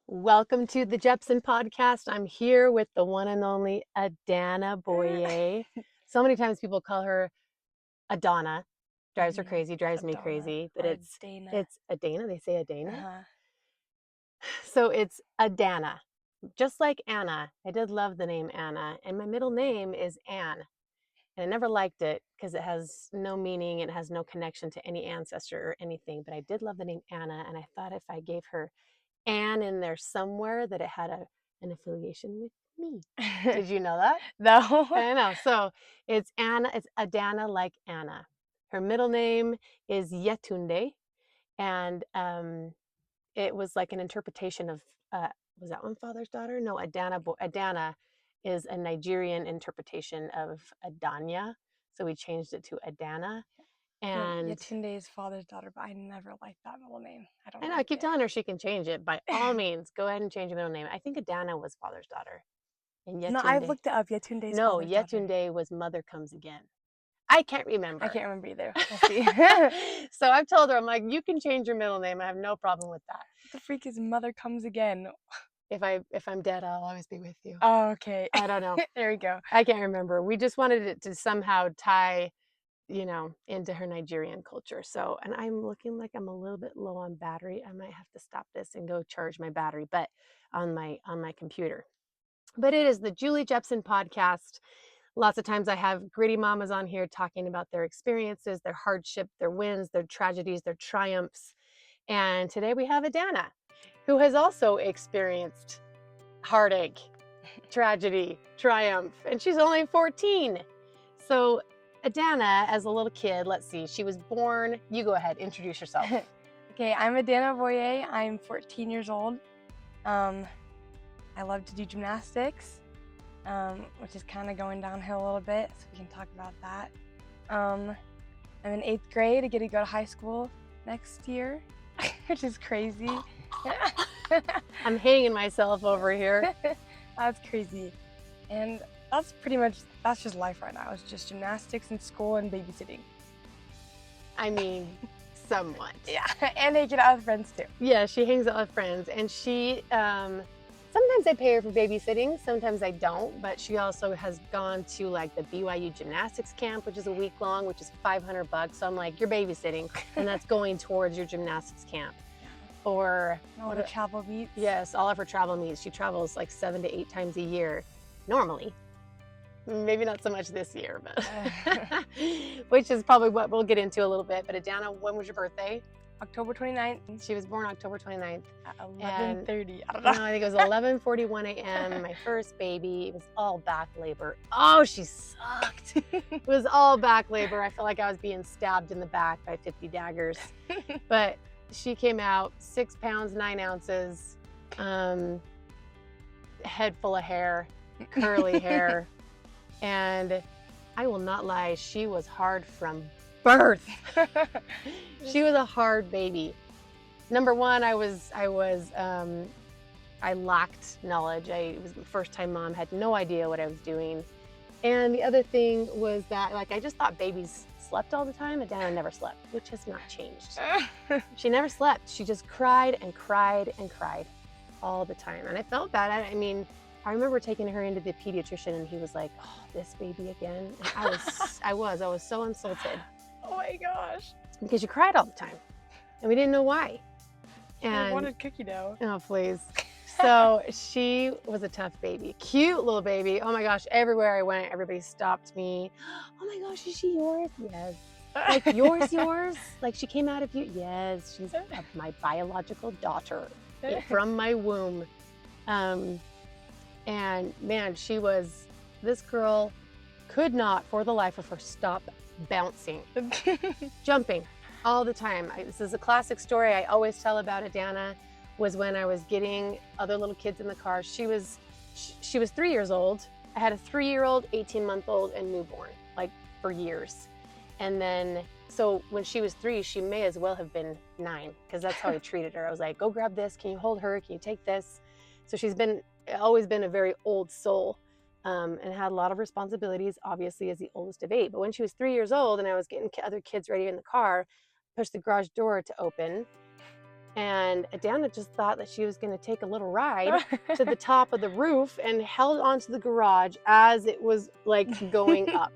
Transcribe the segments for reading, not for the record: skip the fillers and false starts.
Welcome to the Jeppson podcast. I'm here with the one and only Adanna Boyer. So many times people call her Adanna. Drives her crazy, drives me Adanna crazy. But or it's Adanna. it's Adanna. They say Adanna. Uh-huh. So it's Adanna. Just like Anna. I did love the name Anna. And my middle name is Anne. And I never liked it because it has no meaning. It has no connection to any ancestor or anything. But I did love the name Anna. And I thought if I gave her Anne in there somewhere that it had an affiliation with me. Did you know that? No. I know. So it's Anna, it's Adanna like Anna. Her middle name is Yetunde, and it was like an interpretation of was that one father's daughter? No, Adanna is a Nigerian interpretation of Adanya. So we changed it to Adanna. And Yetunde's father's daughter, but I never liked that middle name. I don't I know I like keep it. telling her she can change it. By all means, go ahead and change your middle name. I think Adanna was father's daughter. And No, I've Yetunde. looked it up. Yetunde's No, father's daughter. Yetunde was Mother Comes Again. I can't I remember. can't remember either. We'll see. So I've told her, I'm like, you can change your middle name. I have no problem with that. What the freak is Mother Comes Again? If I'm dead, I'll always be with you. Oh, okay. I don't know. There we go. I can't remember. We just wanted it to somehow tie, into her Nigerian culture. So, and I'm looking like I'm a little bit low on battery. I might have to stop this and go charge my battery, but on my computer. But it is the Julie Jeppson podcast. Lots of times I have gritty mamas on here talking about their experiences, their hardship, their wins, their tragedies, their triumphs. And today we have Adanna, who has also experienced heartache, tragedy, triumph, and she's only 14. So Adanna, as a little kid, let's see, she was born, you go ahead, introduce yourself. Okay, I'm Adanna Boyer. I'm 14 years old. I love to do gymnastics, which is kind of going downhill a little bit, so we can talk about that. I'm in 8th grade. I get to go to high school next year, which is crazy. I'm hanging myself over here. That's crazy. And that's just life right now. It's just gymnastics in school and babysitting. I mean, somewhat. Yeah, and hanging out with friends too. Yeah, she hangs out with friends, and she sometimes I pay her for babysitting, sometimes I don't, but she also has gone to like the BYU Gymnastics camp, which is a week long, which is $500. So I'm like, you're babysitting, and that's going towards your gymnastics camp. Or all the travel meets. Yes, all of her travel meets. She travels like 7 to 8 times a year, normally. Maybe not so much this year, but which is probably what we'll get into a little bit. But Adanna, when was your birthday? October 29th. She was born October 29th. At 11:30. I don't No, know. I think it was 11:41 a.m. My first baby. It was all back labor. Oh, she sucked. It was all back labor. I felt like I was being stabbed in the back by 50 daggers. But she came out 6 pounds, 9 ounces, head full of hair, curly hair. And I will not lie, she was hard from birth. She was a hard baby. Number one, I lacked knowledge. I was my first time mom, had no idea what I was doing. And the other thing was that I just thought babies slept all the time. Adanna never slept, which has not changed. She never slept. She just cried and cried and cried all the time. And I felt bad. I remember taking her into the pediatrician and he was like, oh, this baby again. And I was so insulted. Oh my gosh. Because she cried all the time. And we didn't know why. And I wanted cookie dough. Oh, please. So she was a tough baby, cute little baby. Oh my gosh, everywhere I went, everybody stopped me. Oh my gosh, is she yours? Yes. Like yours? Like she came out of you? Yes, she's my biological daughter from my womb. And man, this girl could not for the life of her stop bouncing, jumping all the time. This is a classic story I always tell about Adanna. Was when I was getting other little kids in the car. She was 3 years old. I had a 3-year-old, 18-month-old, and newborn, like for years. And then, so when she was 3, she may as well have been 9, because that's how I treated her. I was like, go grab this. Can you hold her? Can you take this? So she's always been a very old soul, and had a lot of responsibilities, obviously, as the oldest of 8. But when she was 3 years old and I was getting other kids ready in the car, pushed the garage door to open, And Adanna just thought that she was going to take a little ride to the top of the roof and held onto the garage as it was like going up.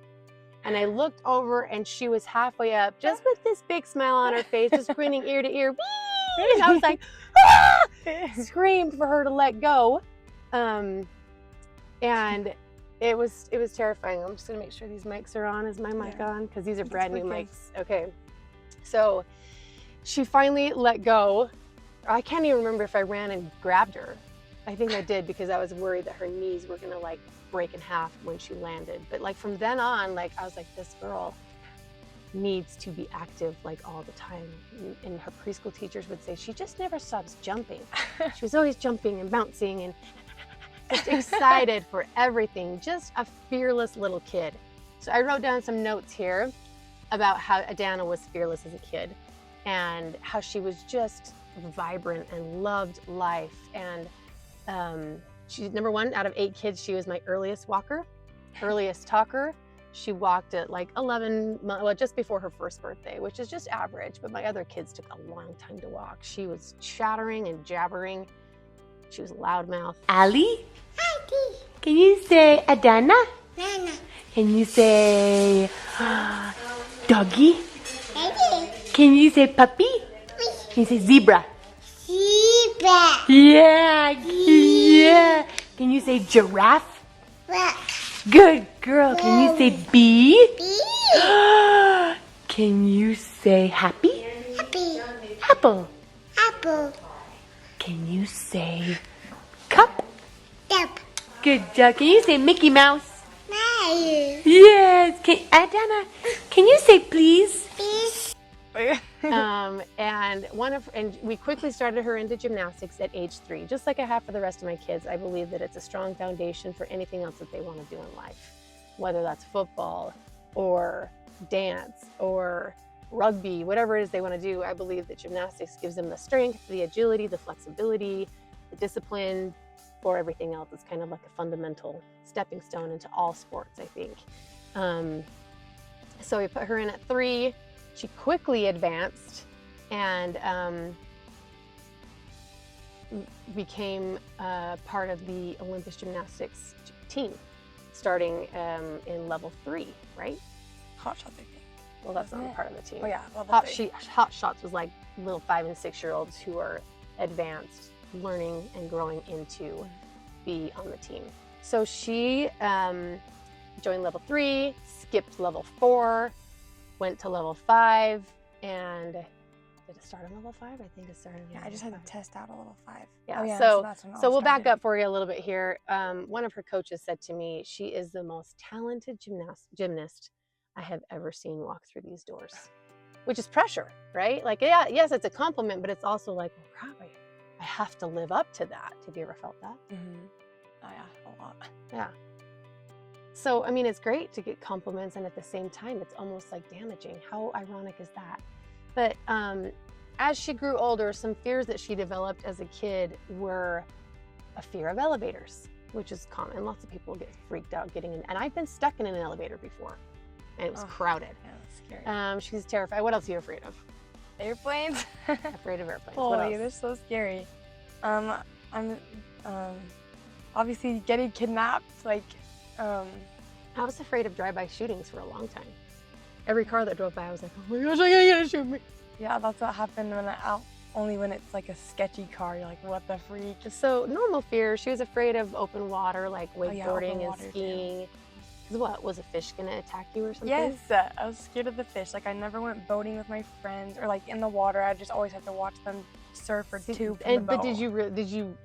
And I looked over and she was halfway up, just with this big smile on her face, just grinning ear to ear. And I was like, ah! Screamed for her to let go. And it was terrifying. I'm just gonna make sure these mics are on. Is my mic on? Because these are brand new mics. Okay. So she finally let go. I can't even remember if I ran and grabbed her. I think I did because I was worried that her knees were gonna like break in half when she landed. But like from then on, like I was like, this girl needs to be active like all the time. And her preschool teachers would say she just never stops jumping. She was always jumping and bouncing and just excited for everything. Just a fearless little kid. So I wrote down some notes here about how Adanna was fearless as a kid and how she was just vibrant and loved life. And she's number one out of 8 kids. She was my earliest walker, earliest talker. She walked at like 11 months, well, just before her first birthday, which is just average. But my other kids took a long time to walk. She was chattering and jabbering. She was a loudmouth. Ali? Can you say Adanna? Nana. Can you say doggy? Can you say puppy? Can you say zebra? Zebra. Yeah, yeah. Can you say giraffe? Rock. Good girl. Can you say bee? Bee. Can you say happy? Happy. Apple. Apple. Can you say cup? Dub. Good job. Can you say Mickey Mouse? Mario. Yes. Adanna, can you say please? Peace. And we quickly started her into gymnastics at age 3, just like I have for the rest of my kids. I believe that it's a strong foundation for anything else that they want to do in life, whether that's football or dance or rugby, whatever it is they want to do. I believe that gymnastics gives them the strength, the agility, the flexibility, the discipline for everything else. It's kind of like a fundamental stepping stone into all sports, I think. So we put her in at 3. She quickly advanced and became part of the Olympic gymnastics team, starting in level 3, right? Hot shots, I think. Well, that's not a part of the team. Oh yeah, level Hot 3. shots was like little 5 and 6-year-olds who are advanced, learning and growing into be on the team. So she joined level 3, skipped level 4, went to level 5, and did it start on level 5? I think it started. Yeah, I just had to test out a level 5. Yeah. Oh, yeah, So that's when it so all we'll back started. up for you a little bit here. One of her coaches said to me, "She is the most talented gymnast I have ever seen walk through these doors," which is pressure, right? Like, yeah, yes, it's a compliment, but it's also like, oh, crap, I have to live up to that. Have you ever felt that? Mm-hmm. Oh yeah, a lot. Yeah. So, I mean, it's great to get compliments, and at the same time, it's almost like damaging. How ironic is that? But as she grew older, some fears that she developed as a kid were a fear of elevators, which is common. Lots of people get freaked out getting in. And I've been stuck in an elevator before, and it was crowded. Yeah, that's scary. She's terrified. What else are you afraid of? Airplanes? Afraid of airplanes. What Holy, else? they're so scary. I'm obviously getting kidnapped. Like, I was afraid of drive-by shootings for a long time. Every car that drove by, I was like, oh my gosh, they're gonna shoot me. yeah, that's what happened only when it's like a sketchy car. You're like, what the freak? So normal fear, she was afraid of open water, like Oh, yeah, wakeboarding open and water, too. skiing. Because what, was a fish gonna attack you or something? Yes, I was scared of the fish. Like, I never went boating with my friends or like in the water. I just always had to watch them surf or tube from the But boat. did you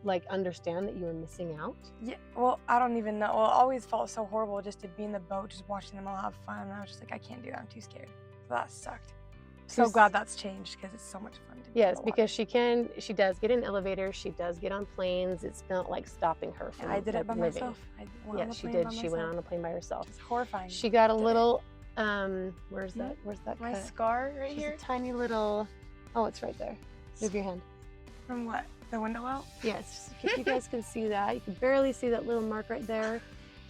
like understand that you were missing out? Yeah, well, I don't even know. Well, it always felt so horrible just to be in the boat, just watching them all have fun. And I was just like, I can't do that. I'm too scared. So that sucked. So She's- glad that's changed because it's so much fun to be in Yes, the because she does get in elevators, she does get on planes. It's not like stopping her water. from I did it by living. myself. I went on Yes, the she plane did. by She went myself. on a plane by herself. It's horrifying. She got a Did it. little where's that My cut? scar right She's here. a tiny little, oh, it's right there. Move your hand. From what? The window out? Yes, if you guys can see that, you can barely see that little mark right there.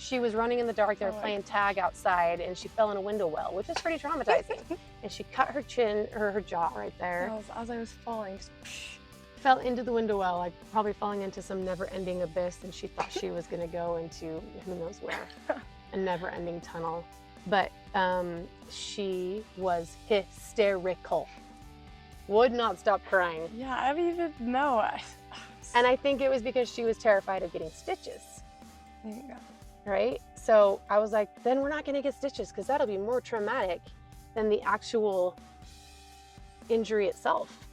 She was running in the dark. They were Oh my playing tag outside, and she fell in a window well, which is pretty traumatizing. And she cut her chin, or her jaw right there. As I was falling, just Fell into the window well, like probably falling into some never-ending abyss, and she thought she was going to go into who knows where, a never-ending tunnel. But she was hysterical. Would not stop crying. yeah, I don't even know. And I think it was because she was terrified of getting stitches, Yeah. right? So I was like, then we're not going to get stitches because that'll be more traumatic than the actual injury itself.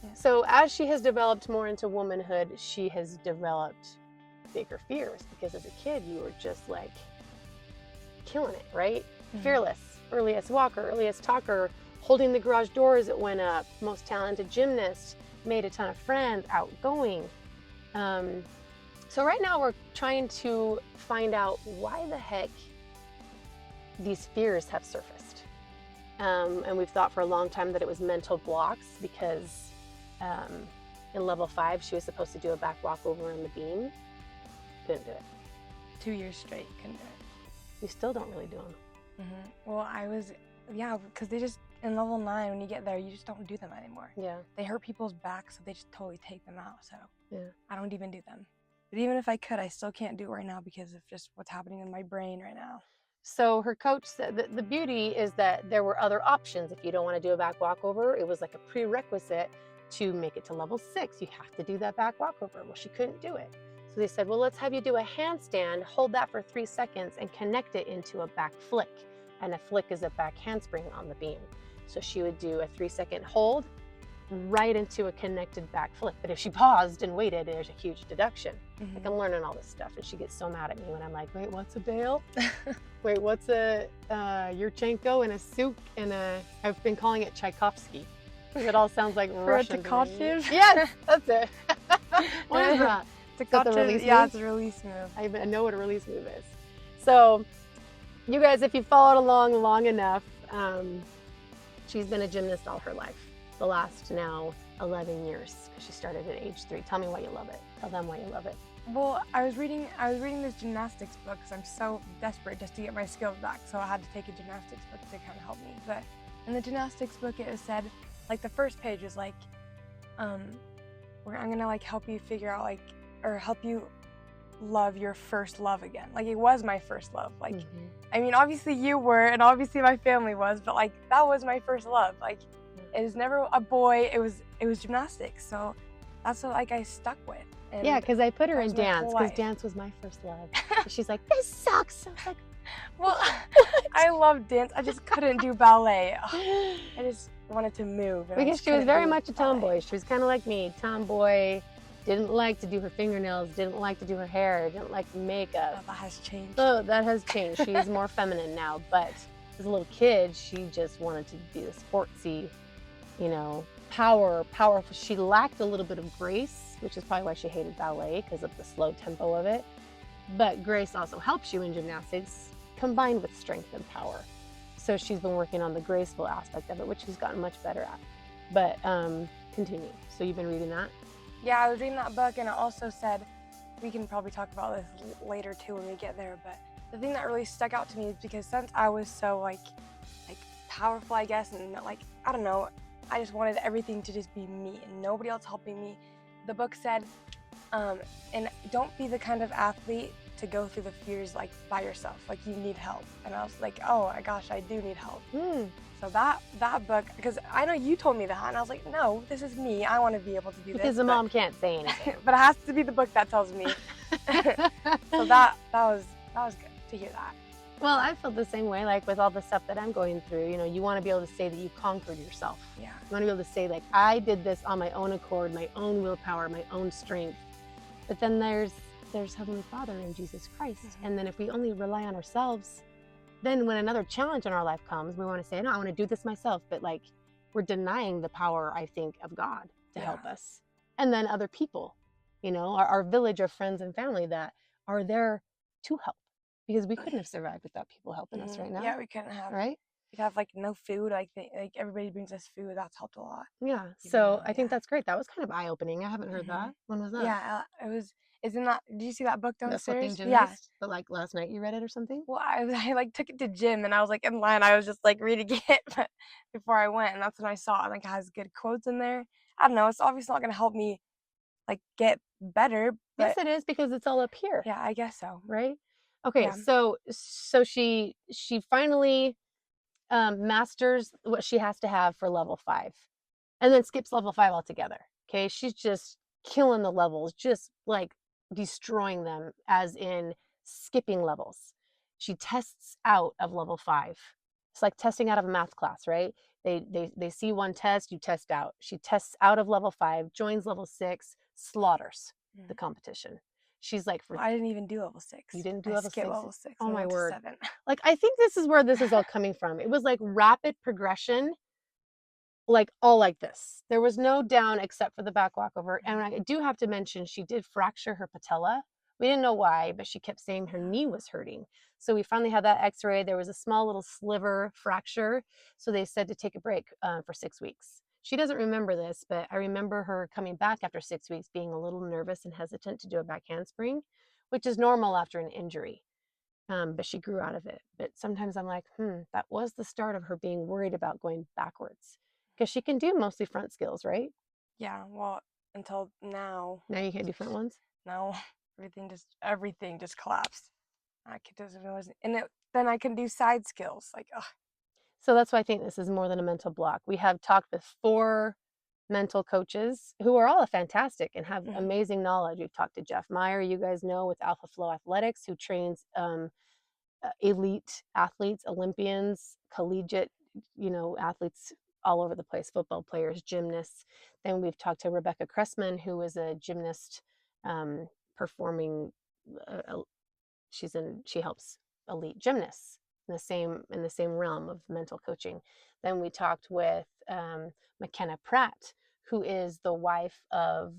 Yeah. So as she has developed more into womanhood, she has developed bigger fears because as a kid, you were just like killing it, right? Fearless, earliest walker, earliest talker, holding the garage door as it went up, most talented gymnast, made a ton of friends, outgoing. So right now we're trying to find out why the heck these fears have surfaced. And we've thought for a long time that it was mental blocks because in level 5, she was supposed to do a back walkover on the beam. Couldn't do it. 2 years straight, couldn't do it. You still don't really do them. Well, yeah, because they just, in level 9, when you get there, you just don't do them anymore. Yeah. They hurt people's backs, so they just totally take them out. So Yeah. I don't even do them. But even if I could, I still can't do it right now because of just what's happening in my brain right now. So her coach said that the beauty is that there were other options. If you don't want to do a back walkover, it was like a prerequisite to make it to level 6. You have to do that back walkover. Well, she couldn't do it. So they said, well, let's have you do a handstand, hold that for 3 seconds and connect it into a back flick. And a flick is a back handspring on the beam. So she would do a 3-second hold right into a connected back flick. But if she paused and waited, there's a huge deduction. Like I'm learning all this stuff and she gets so mad at me when I'm like, wait, what's a bail? Wait, what's a Yurchenko and a Suk and I've been calling it Tchaikovsky. It all sounds like Russian. Tchaikovsky? Yes, that's it. What is that? Is that the release Yeah, move? it's a release move. I know what a release move is. So you guys, if you followed along long enough, she's been a gymnast all her life. The last now 11 years, because she started at age 3. Tell me why you love it. Tell them why you love it. Well, I was reading this gymnastics book because I'm so desperate just to get my skills back. So I had to take a gymnastics book to kind of help me. But in the gymnastics book, it said, like the first page is like, I'm gonna like help you figure out like, or help you love your first love again. Like it was my first love. Like, I mean, obviously you were, and obviously my family was, but like that was my first love. Like it was never a boy. It was gymnastics. So that's what like I stuck with. And yeah, because I put her that in was my dance whole because life. dance was my first love. And she's like, this sucks. I was like, well, I love dance. I just couldn't do ballet. I just wanted to move. And I because just she was couldn't very do much a ballet. tomboy. She was kind of like me, tomboy. Didn't like to do her fingernails. Didn't like to do her hair. Didn't like makeup. Oh, that has changed. So that has changed. She's more feminine now. But as a little kid, she just wanted to be the sportsy, powerful. She lacked a little bit of grace, which is probably why she hated ballet because of the slow tempo of it. But grace also helps you in gymnastics, combined with strength and power. So she's been working on the graceful aspect of it, which she's gotten much better at. But continue. So you've been reading that? Yeah, I was reading that book, and it also said, we can probably talk about this later too when we get there, but the thing that really stuck out to me is because since I was so like powerful, I guess, and like, I don't know, I just wanted everything to just be me and nobody else helping me. The book said, and don't be the kind of athlete to go through the fears like by yourself, like you need help. And I was like, oh my gosh, I do need help. So that book, because I know you told me that, and I was like, no, this is me. I want to be able to do this. Because the mom can't say anything. But it has to be the book that tells me. So that was good to hear that. Well, I felt the same way, like with all the stuff that I'm going through. You want to be able to say that you conquered yourself. Yeah. You want to be able to say, like, I did this on my own accord, my own willpower, my own strength. But then there's Heavenly Father in Jesus Christ. And then if we only rely on ourselves, then when another challenge in our life comes, we want to say, no, I want to do this myself. But like, we're denying the power, I think, of God to help us. And then other people, our village of friends and family that are there to help. Because we couldn't have survived without people helping us right now. Yeah, we couldn't have. Right? we'd have like no food. Like everybody brings us food. That's helped a lot. Yeah. Even So though, I think yeah. that's great. That was kind of eye-opening. I haven't heard that. When was that? Yeah, it was. Isn't that? Did you see that book The downstairs? Flipping Yeah. Gymnast. But like last night you read it or something? Well, I like took it to gym and I was like in line. I was just like reading it but before I went, and that's when I saw it. Like it has good quotes in there. I don't know. It's obviously not gonna help me like get better, Yes, but it is because it's all up here. yeah, I guess so. Right? Okay, Yeah. so she finally masters what she has to have for level 5 and then skips level 5 altogether. Okay, she's just killing the levels, just like destroying them, as in skipping levels. She tests out of level 5. It's like testing out of a math class, right? They see one test, you test out. She tests out of level 5, joins level 6, slaughters the competition. She's like, for Well, I didn't even do level 6. you didn't do I level skipped 6? level 6. Oh And my went to word. 7. Like, I think this is where this is all coming from. It was like rapid progression, like all like this. There was no down except for the back walkover. And I do have to mention, she did fracture her patella. We didn't know why, but she kept saying her knee was hurting. So we finally had that x-ray. There was a small little sliver fracture. So they said to take a break for 6 weeks. She doesn't remember this, but I remember her coming back after 6 weeks being a little nervous and hesitant to do a back handspring, which is normal after an injury. But she grew out of it. But sometimes I'm like, that was the start of her being worried about going backwards, because she can do mostly front skills, right? Yeah, well, until now. Now you can't do front ones. No, everything just collapsed. Then I can do side skills. Like, ugh. So that's why I think this is more than a mental block. We have talked with 4 mental coaches who are all fantastic and have amazing knowledge. We've talked to Jeff Meyer, you guys know, with Alpha Flow Athletics, who trains elite athletes, Olympians, collegiate, athletes all over the place, football players, gymnasts. Then we've talked to Rebecca Cressman, who is a gymnast, performing. She helps elite gymnasts in the same realm of mental coaching. Then we talked with McKenna Pratt, who is the wife of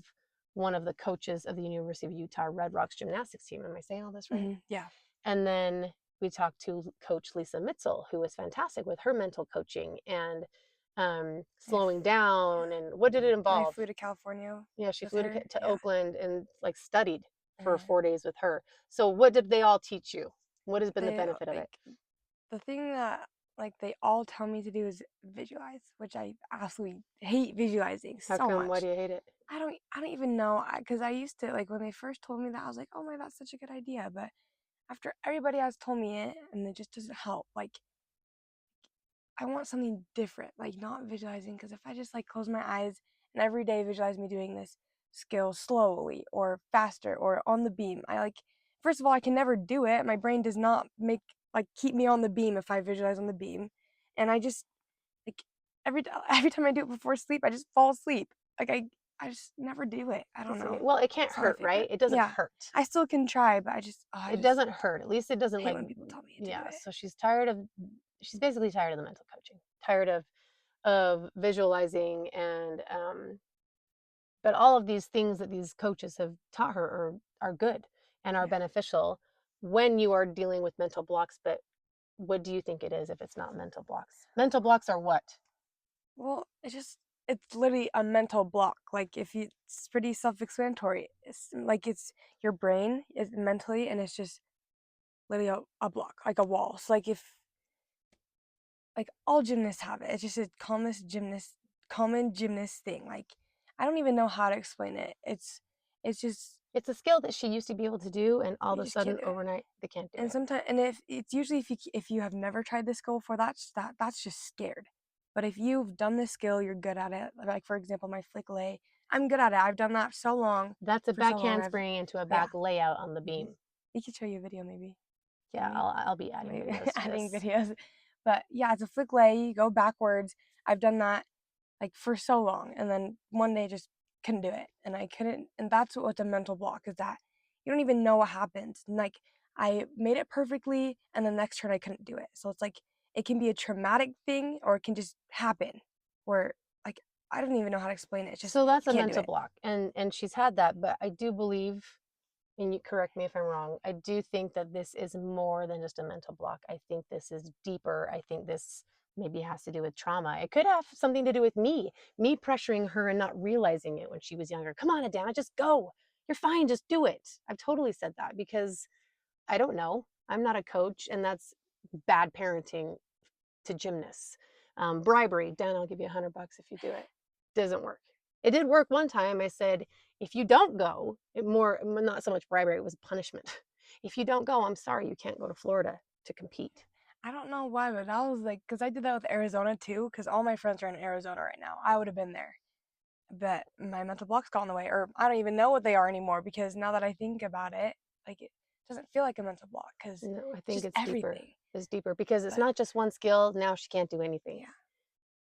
one of the coaches of the University of Utah Red Rocks gymnastics team. Am I saying all this right? Yeah. And then we talked to Coach Lisa Mitzel, who was fantastic with her mental coaching and slowing down. And what did it I involve? flew to California. Yeah, she with flew her. to Yeah. Oakland and like studied for 4 days with her. So what did they all teach you? What has been the benefit of it? The thing that like they all tell me to do is visualize, which I absolutely hate visualizing How so come? much. Why do you hate it? I don't even know, because I used to, like, when they first told me that, I was like, oh my, that's such a good idea. But after everybody has told me it, and it just doesn't help. Like, I want something different, like not visualizing, because if I just like close my eyes and every day visualize me doing this skill slowly or faster or on the beam, first of all, I can never do it. My brain does not keep me on the beam if I visualize on the beam. And I just like every time I do it before sleep, I just fall asleep. Like I just never do it. I don't know. Well, it can't It's not my hurt, right? favorite. It doesn't Yeah. hurt. I still can try, but It doesn't hurt. At least it doesn't hate when people tell me to do it. So she's basically tired of the mental coaching, tired of visualizing, and but all of these things that these coaches have taught her are good and are beneficial when you are dealing with mental blocks. But what do you think it is if it's not mental blocks? Mental blocks are what? Well, it's literally a mental block. Like it's pretty self-explanatory. It's your brain is mentally, and it's just literally a block, like a wall. So like if like all gymnasts have it. It's just a common gymnast thing. Like I don't even know how to explain it. It's just It's a skill that she used to be able to do, and all of a just can't sudden do it. overnight they can't do And it. sometimes, and if it's usually if you have never tried this skill before, that's just scared. But if you've done this skill, you're good at it. Like for example, my flick lay, I'm good at it. I've done that so long. That's a for so back long, handspring into a back layout on the beam. We could show you a video maybe. Yeah, I'll be adding Maybe videos to adding this. videos. But yeah, it's a flick lay. You go backwards. I've done that like for so long, and then one day just couldn't do it, and I couldn't. And that's what's a mental block, is that you don't even know what happens. And like I made it perfectly, and the next turn I couldn't do it. So it's like it can be a traumatic thing, or it can just happen, where like I don't even know how to explain it. It's just So that's a can't do mental it. block, and she's had that. But I do believe, and you correct me if I'm wrong, I do think that this is more than just a mental block. I think this is deeper. I think this maybe it has to do with trauma. It could have something to do with me pressuring her and not realizing it when she was younger. Come on, Adanna, just go. You're fine, just do it. I've totally said that because I don't know. I'm not a coach, and that's bad parenting to gymnasts. Bribery, Dan, I'll give you $100 if you do it. Doesn't work. It did work one time. I said, if you don't go, not so much bribery, it was punishment. If you don't go, I'm sorry, you can't go to Florida to compete. I don't know why, but I was like, because I did that with Arizona too, because all my friends are in Arizona right now. I would have been there. But my mental blocks got in the way, or I don't even know what they are anymore, because now that I think about it, like it doesn't feel like a mental block, because No, I think just it's deeper. everything. It's deeper because it's But not just one skill. Now she can't do anything. yeah,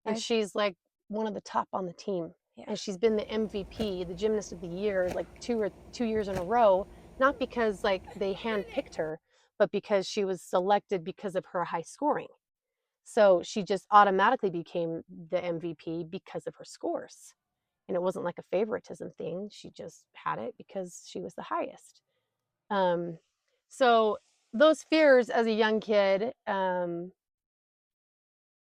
And I, she's like one of the top on the team. yeah. And she's been the MVP, the gymnast of the year, like 2 years in a row, not because like they handpicked her, but because she was selected because of her high scoring. So she just automatically became the MVP because of her scores. And it wasn't like a favoritism thing. She just had it because she was the highest. Um, so those fears as a young kid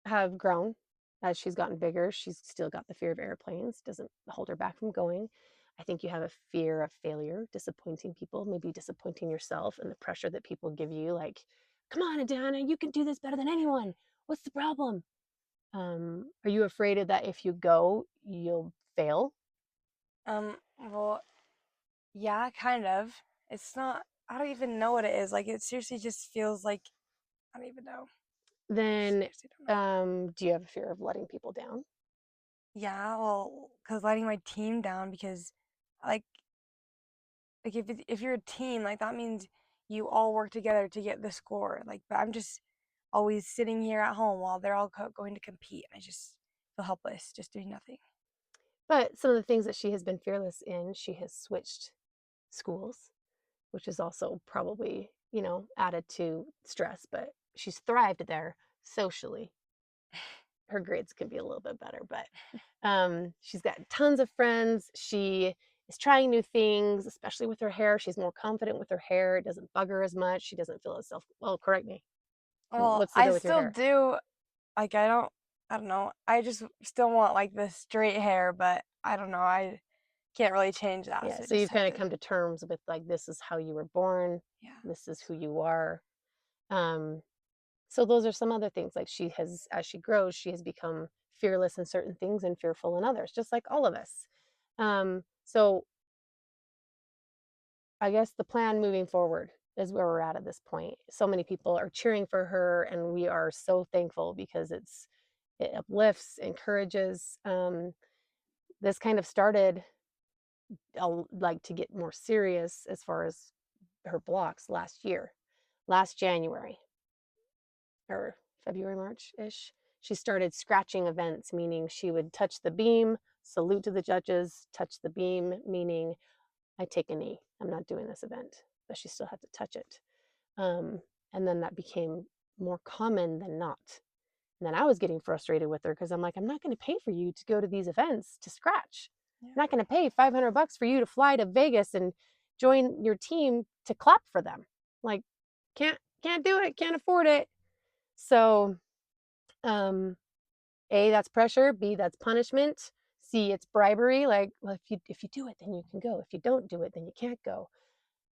have grown as she's gotten bigger. She's still got the fear of airplanes, doesn't hold her back from going. I think you have a fear of failure, disappointing people, maybe disappointing yourself, and the pressure that people give you, like, come on, Adanna, you can do this better than anyone. What's the problem? Are you afraid of that if you go, you'll fail? Well, yeah, kind of. It's not. I don't even know what it is. Like, it seriously just feels like I don't even know. Then Seriously don't know. do you have a fear of letting people down? Yeah, well, because letting my team down, because like if you're a team, like that means you all work together to get the score. Like, but I'm just always sitting here at home while they're all going to compete. I just feel helpless, just doing nothing. But some of the things that she has been fearless in, she has switched schools, which is also probably, added to stress, but she's thrived there socially. Her grades could be a little bit better, but she's got tons of friends. She is trying new things, especially with her hair. She's more confident with her hair. It doesn't bug her as much. She doesn't feel as well, correct me. Well, What's the I deal with your still hair? do. Like, I don't know. I just still want like the straight hair, but I don't know. I can't really change that, Yeah, so I so just you've have kind of to. come to terms with like this is how you were born, Yeah. this is who you are. Um, so those are some other things. Like she has, as she grows, she has become fearless in certain things and fearful in others, just like all of us. So I guess the plan moving forward is where we're at this point. So many people are cheering for her, and we are so thankful because it uplifts, encourages. This kind of started like to get more serious as far as her blocks last January or February, March ish. She started scratching events, meaning she would touch the beam, salute to the judges, touch the beam, meaning I take a knee. I'm not doing this event, but she still had to touch it. Um, and then that became more common than not. And then I was getting frustrated with her because I'm like, I'm not going to pay for you to go to these events to scratch. Yeah. I'm not going to pay $500 for you to fly to Vegas and join your team to clap for them. Like, can't do it, can't afford it. So, A, that's pressure. B, that's punishment. C, it's bribery. Like, well, if you do it, then you can go. If you don't do it, then you can't go.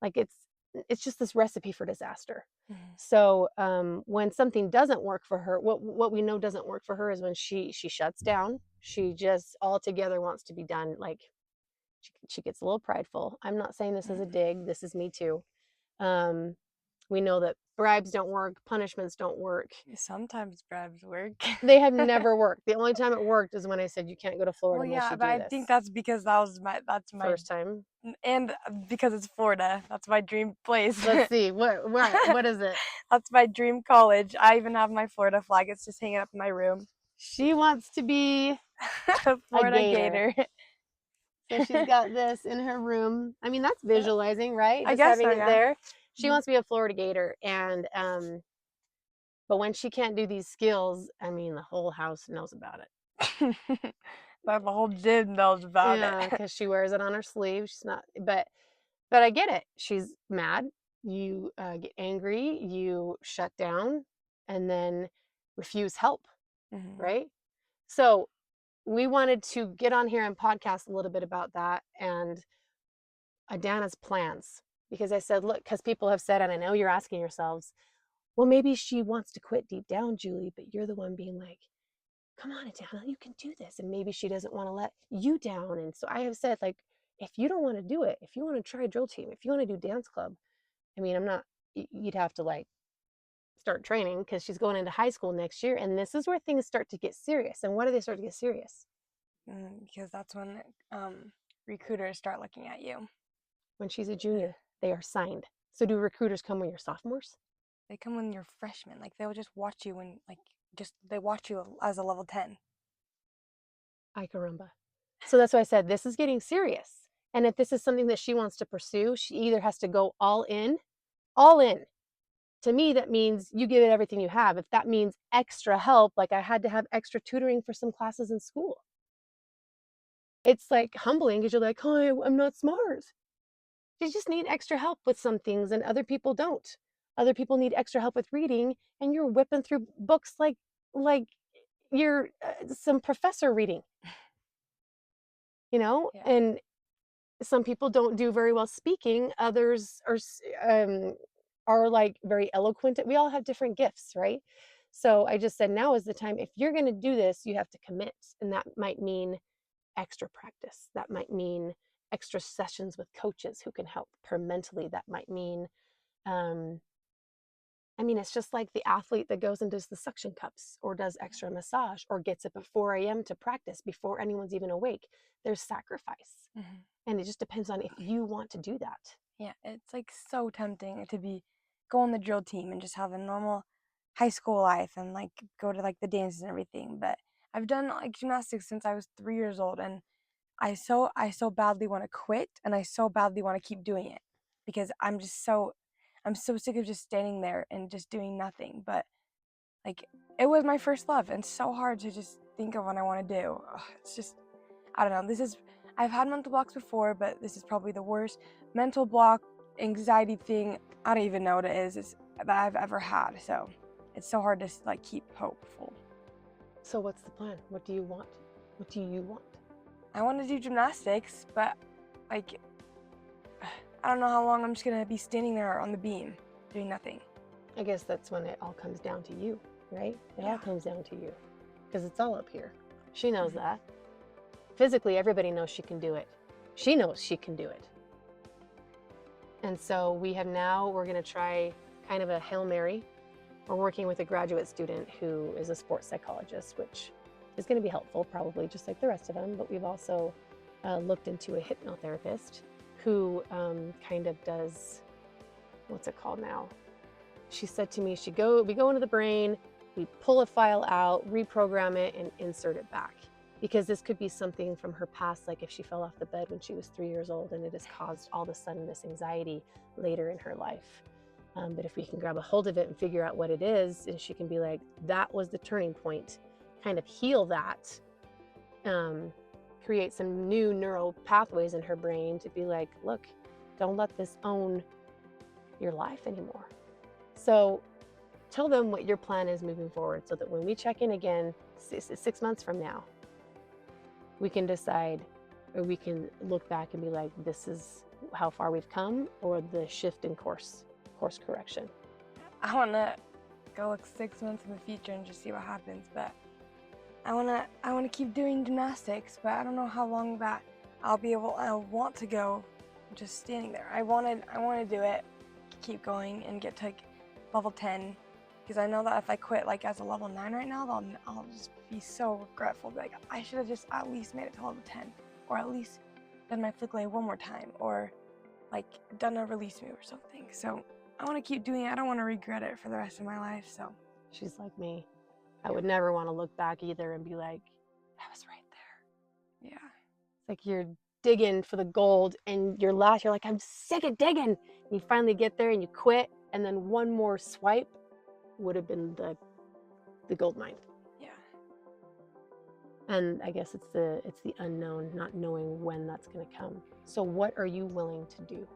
Like it's just this recipe for disaster. Mhm. So when something doesn't work for her, what we know doesn't work for her is when she shuts down. She just altogether wants to be done. Like she gets a little prideful. I'm not saying this is a dig. This is me too. Um, we know that bribes don't work, punishments don't work. Sometimes bribes work. They have never worked. The only time it worked is when I said you can't go to Florida Well, unless yeah, you but do I this. think that's because that's my First time. and because it's Florida. That's my dream place. Let's see. What is it? That's my dream college. I even have my Florida flag. It's just hanging up in my room. She wants to be A Florida gator. Gator. So she's got this in her room. I mean, that's visualizing, right? I Just guess having so, it yeah. there. She Mhm. wants to be a Florida Gator. And but when she can't do these skills, I mean, the whole house knows about it. But the whole gym knows about Yeah, it. because she wears it on her sleeve. She's not, but I get it. She's mad. You get angry. You shut down, and then refuse help. right? So we wanted to get on here and podcast a little bit about that and Adanna's plans. Because I said, look, because people have said, and I know you're asking yourselves, well, maybe she wants to quit deep down, Julie, but you're the one being like, come on, Adanna, you can do this. And maybe she doesn't want to let you down. And so I have said, like, if you don't want to do it, if you want to try drill team, if you want to do dance club, I mean, I'm not, you'd have to like start training because she's going into high school next year. And this is where things start to get serious. And why do they start to get serious? Because that's when recruiters start looking at you. When she's a junior, they are signed. So do recruiters come when you're sophomores? They come when you're freshmen. Like they'll just watch you when they watch you as a level 10. Ay caramba. So that's why I said this is getting serious. And if this is something that she wants to pursue, she either has to go all in. To me, that means you give it everything you have. If that means extra help, like I had to have extra tutoring for some classes in school. It's like humbling because you're like, oh, I'm not smart. You just need extra help with some things and other people don't. Other people need extra help with reading and you're whipping through books like you're some professor reading. Yeah. And some people don't do very well speaking. Others are like very eloquent. We all have different gifts, right? So I just said, now is the time. If you're going to do this, you have to commit. And that might mean extra practice. That might mean extra sessions with coaches who can help her mentally. That might mean, it's just like the athlete that goes and does the suction cups or does extra massage or gets up at 4 a.m. to practice before anyone's even awake. There's sacrifice. And it just depends on if you want to do that. Yeah, it's like so tempting to go on the drill team and just have a normal high school life and like go to like the dances and everything. But I've done like gymnastics since I was 3 years old, and I so badly want to quit, and I so badly want to keep doing it because I'm so sick of just standing there and just doing nothing. But like it was my first love, and so hard to just think of what I want to do. It's just, I don't know. I've had mental blocks before, but this is probably the worst mental block, anxiety thing. I don't even know what it is that I've ever had. So it's so hard to like keep hopeful. So what's the plan? What do you want? What do you want? I want to do gymnastics, but like, I don't know how long I'm just gonna be standing there on the beam doing nothing. I guess that's when it all comes down to you, right? It all comes down to you because it's all up here. She knows that. Physically, everybody knows she can do it. She knows she can do it. And so we're going to try kind of a Hail Mary. We're working with a graduate student who is a sports psychologist, which is going to be helpful, probably just like the rest of them. But we've also looked into a hypnotherapist who kind of does, what's it called now? She said to me, we go into the brain, we pull a file out, reprogram it, and insert it back. Because this could be something from her past, like if she fell off the bed when she was 3 years old and it has caused all of a sudden this anxiety later in her life. But if we can grab a hold of it and figure out what it is, and she can be like, that was the turning point, kind of heal that, create some new neural pathways in her brain to be like, look, don't let this own your life anymore. So tell them what your plan is moving forward so that when we check in again 6 months from now, we can decide, or we can look back and be like, this is how far we've come, or the shift in course correction. I want to go like 6 months in the future and just see what happens, but I want to keep doing gymnastics, but I don't know how long that I want to go just standing there. I want to do it, keep going and get to like level 10. Because I know that if I quit like as a level 9 right now, I'll just be so regretful. Like I should have just at least made it to level 10, or at least done my flick lay one more time, or like done a release move or something. So I want to keep doing it. I don't want to regret it for the rest of my life. So she's like me. I would never want to look back either and be like, I was right there. Yeah. It's like you're digging for the gold and you're like, I'm sick of digging. And you finally get there and you quit, and then one more swipe would have been the gold mine. Yeah. And I guess it's the unknown, not knowing when that's going to come. So what are you willing to do?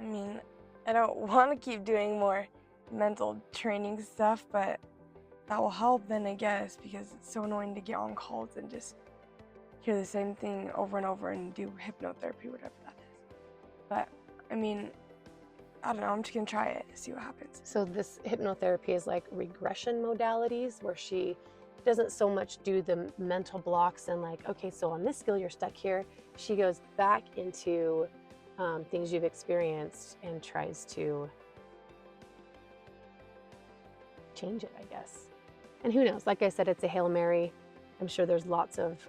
I mean, I don't want to keep doing more mental training stuff, but that will help then, I guess, because it's so annoying to get on calls and just hear the same thing over and over and do hypnotherapy, whatever that is. But I mean, I don't know, I'm just gonna try it, see what happens. So this hypnotherapy is like regression modalities where she doesn't so much do the mental blocks and like, okay, so on this skill you're stuck here. She goes back into things you've experienced and tries to change it, I guess. And who knows? Like I said, it's a Hail Mary. I'm sure there's lots of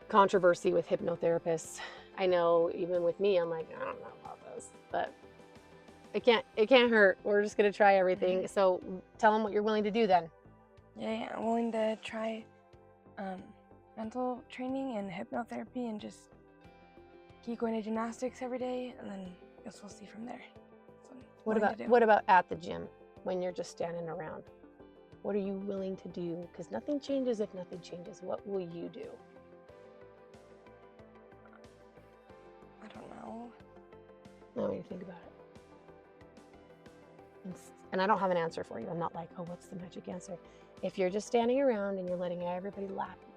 controversy with hypnotherapists. I know even with me, I'm like, I don't know about this, but it can't hurt. We're just gonna try everything. So tell them what you're willing to do then. Yeah, I'm willing to try mental training and hypnotherapy and just keep going to gymnastics every day, and then I guess we'll see from there. So What about at the gym when you're just standing around? What are you willing to do? Because nothing changes if nothing changes. What will you do? I don't know. I want you to think about it. And I don't have an answer for you. I'm not like, oh, what's the magic answer? If you're just standing around and you're letting everybody lap you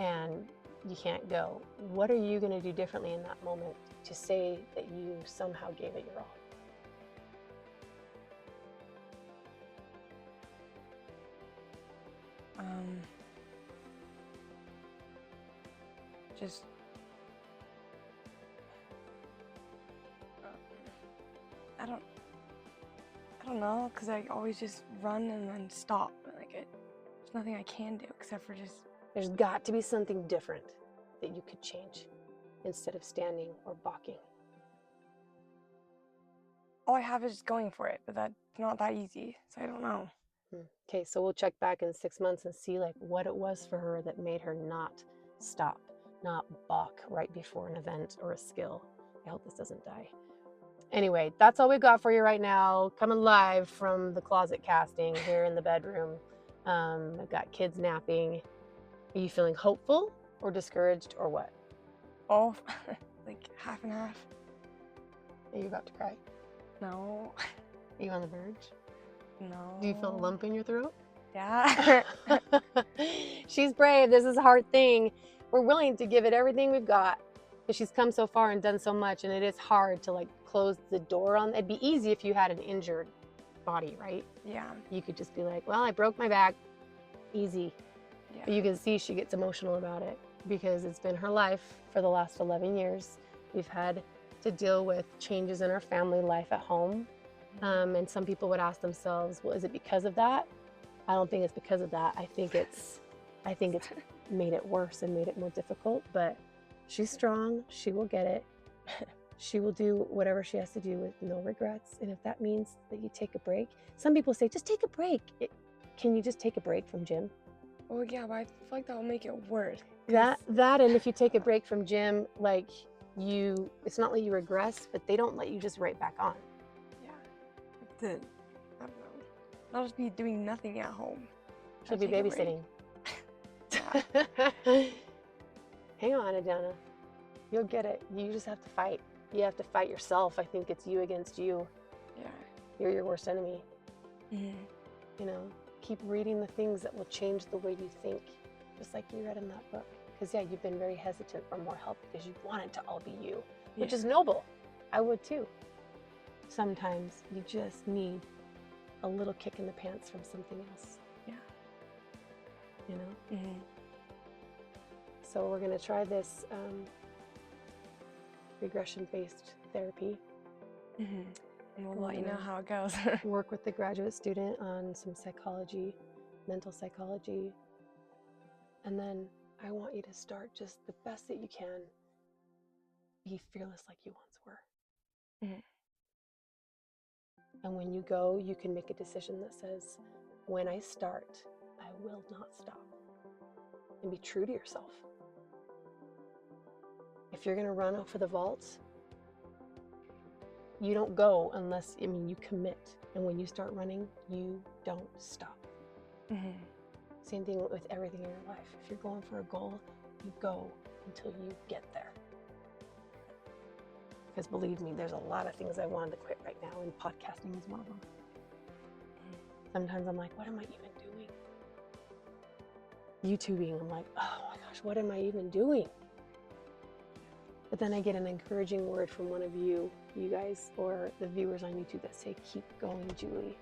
and you can't go, what are you going to do differently in that moment to say that you somehow gave it your all? Just I don't know, because I always just run and then stop. Like there's nothing I can do except for just. There's got to be something different that you could change instead of standing or balking. All I have is just going for it, but that's not that easy, so I don't know. Okay, so we'll check back in 6 months and see like what it was for her that made her not stop, not balk right before an event or a skill. I hope this doesn't die. Anyway, that's all we've got for you right now. Coming live from the closet casting here in the bedroom. I've got kids napping. Are you feeling hopeful or discouraged or what? Oh, like half and half. Are you about to cry? No. Are you on the verge? No. Do you feel a lump in your throat? Yeah. She's brave. This is a hard thing. We're willing to give it everything we've got because she's come so far and done so much, and it is hard to like close the door on. It'd be easy if you had an injured body, right? Yeah. You could just be like, well, I broke my back. Easy. Yeah. But you can see she gets emotional about it because it's been her life for the last 11 years. We've had to deal with changes in our family life at home. And some people would ask themselves, well, is it because of that? I don't think it's because of that. I think it's made it worse and made it more difficult, but she's strong. She will get it. She will do whatever she has to do with no regrets. And if that means that you take a break, some people say, just take a break. Can you just take a break from gym? Well, yeah, but I feel like that will make it worse. That, and if you take a break from gym, like it's not like you regress, but they don't let you just right back on. Yeah. Then, I don't know. I'll just be doing nothing at home. She'll be babysitting. Yeah. Hang on, Adanna. You'll get it. You just have to fight. You have to fight yourself. I think it's you against you. Yeah. You're your worst enemy. Mm-hmm. You know, keep reading the things that will change the way you think, just like you read in that book. Because, yeah, you've been very hesitant for more help because you want it to all be you, which is noble. I would too. Sometimes you just need a little kick in the pants from something else. Yeah. You know? Mm-hmm. So we're going to try this regression-based therapy. Mm-hmm. And we'll let you know how it goes. Work with the graduate student on some psychology, mental psychology. And then I want you to start just the best that you can. Be fearless like you once were. Mm-hmm. And when you go, you can make a decision that says, when I start, I will not stop. And be true to yourself. If you're going to run for the vault, you don't go unless, you commit. And when you start running, you don't stop. Mm-hmm. Same thing with everything in your life. If you're going for a goal, you go until you get there. Because believe me, there's a lot of things I wanted to quit right now, and podcasting is one of them. Sometimes I'm like, what am I even doing? YouTubing, I'm like, oh my gosh, what am I even doing? But then I get an encouraging word from one of you guys, or the viewers on YouTube that say, keep going, Julie.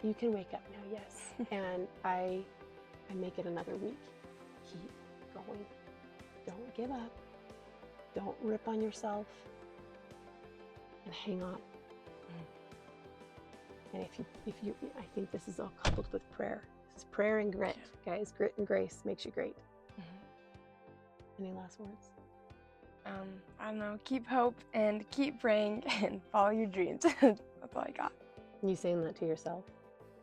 You can wake up now, yes. And I make it another week. Keep going. Don't give up. Don't rip on yourself. And hang on. And if you, I think this is all coupled with prayer. This is prayer and grit, guys. Grit and grace makes you great. Any last words? I don't know. Keep hope and keep praying and follow your dreams. That's all I got. You saying that to yourself?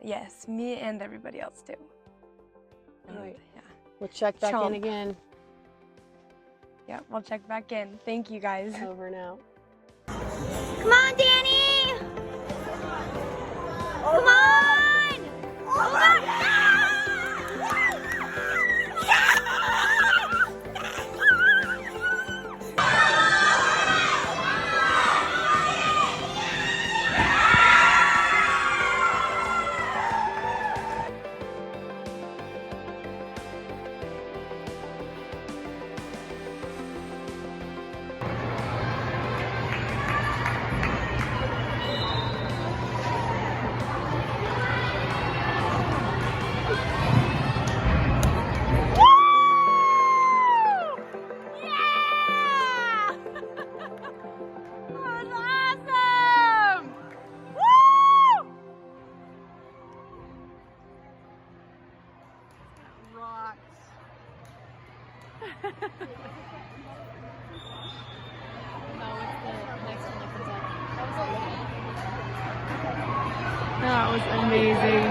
Yes, me and everybody else too. And, All right. Yeah. We'll check back in Chomp. again. Yeah, we'll check back in. Thank you guys. Over and out. Come on, Danny! Come on! Come on! That was amazing.